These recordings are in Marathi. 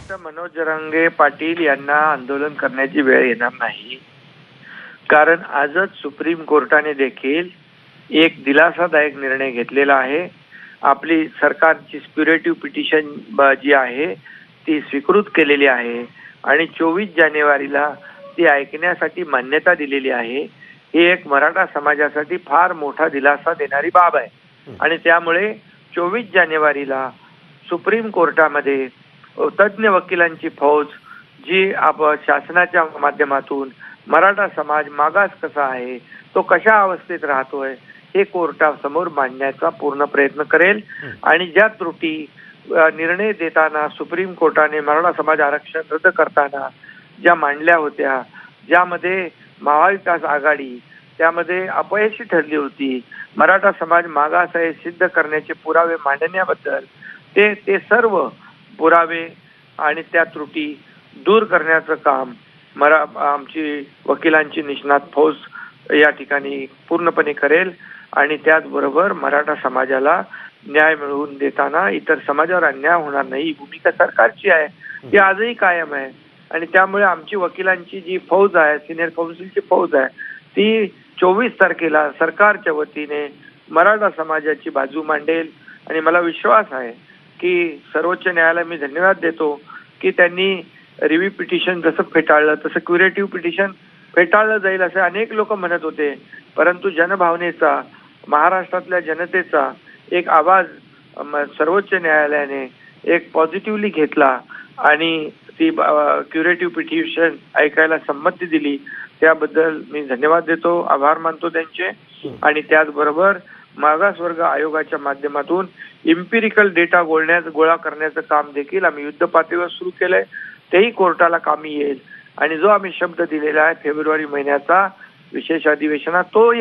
वाटतं मनोज जरांगे पाटील यांना आंदोलन करण्याची वेळ येणार नाही, कारण आजच सुप्रीम कोर्टाने देखील एक दिलासादायक निर्णय घेतलेला आहे. आपली सरकारची स्पिरेटिव्ह पिटिशन जी आहे ती स्वीकृत केलेली आहे आणि 24 जानेवारीला ती ऐकण्यासाठी मान्यता दिलेली आहे. ही एक मराठा समाजासाठी फार मोठा दिलासा देणारी बाब आहे आणि त्यामुळे 24 जानेवारीला सुप्रीम कोर्टामध्ये तज्ञ वकिलांची फौज जी शासनाच्या माध्यमातून मराठा समाज मागास कसा आहे, तो कशा अवस्थेत राहतोय हे कोर्टासमोर मांडण्याचा पूर्ण प्रयत्न करेल. आणि ज्या त्रुटी निर्णय देताना सुप्रीम कोर्टाने मराठा समाज आरक्षण रद्द करताना ज्या मांडल्या होत्या, ज्यामध्ये महाविकास आघाडी त्यामध्ये अपयशी ठरली होती, मराठा समाज मागास आहे सिद्ध करण्याचे पुरावे मांडण्याबद्दल ते सर्व पुरावे आणि त्या त्रुटी दूर करण्याचं काम आमची वकिलांची निष्णात फौज या ठिकाणी पूर्णपणे करेल. आणि त्याचबरोबर मराठा समाजाला न्याय मिळवून देताना इतर समाजावर अन्याय होणार नाही ही भूमिका सरकारची आहे, ती आजही कायम आहे. आणि त्यामुळे आमची वकिलांची जी फौज आहे, सिनियर काउन्सिलची फौज आहे, ती 24 तारखेला सरकारच्या वतीने मराठा समाजाची बाजू मांडेल. आणि मला विश्वास आहे की सर्वोच्च न्यायालयाला मी धन्यवाद देतो की त्यांनी रिव्ह्यू पिटिशन जसं फेटाळलं तसं क्युरेटिव्ह पिटिशन फेटाळलं जाईल असे अनेक लोक म्हणत होते, परंतु जनभावनेचा, महाराष्ट्रातल्या जनतेचा एक आवाज सर्वोच्च न्यायालयाने एक पॉझिटिव्हली घेतला आणि ती क्युरेटिव्ह पिटिशन ऐकायला संमती दिली. त्याबद्दल मी धन्यवाद देतो, आभार मानतो त्यांचे. आणि त्याचबरोबर मागासवर्ग आयोगाच्या माध्यमातून इम्पिरिकल डेटा गोळा करण्याचं काम देखील आम्ही युद्ध पातळीवर सुरू केलंय, तेही कोर्टाला कामी येईल. आणि जो आम्ही शब्द दिलेला आहे फेब्रुवारी महिन्याचा विशेष अधिवेशनात, तो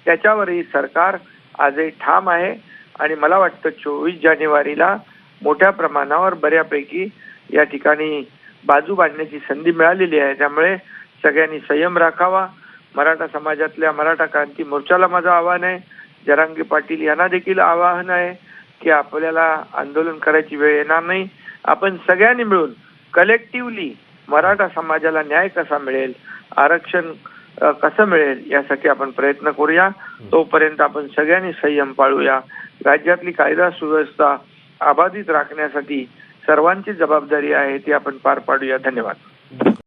त्याच्यावरही सरकार आजही ठाम आहे. आणि मला वाटतं 24 जानेवारीला मोठ्या प्रमाणावर बऱ्यापैकी या ठिकाणी बाजू मांडण्याची संधी मिळालेली आहे. त्यामुळे सगळ्यांनी संयम राखावा. मराठा समाजातल्या मराठा क्रांती मोर्चाला माझं आव्हान आहे, जरांगे पाटील यांना देखील आवाहन आहे की आपल्याला आंदोलन करायची वेळ येणार नाही. आपण सगळ्यांनी मिळून कलेक्टिव्हली मराठा समाजाला न्याय कसा मिळेल, आरक्षण कसं मिळेल यासाठी आपण प्रयत्न करूया. तोपर्यंत आपण सगळ्यांनी संयम पाळूया. राज्यातली कायदा सुव्यवस्था अबाधित राखण्यासाठी सर्वांची जबाबदारी आहे ती आपण पार पाडूया. धन्यवाद.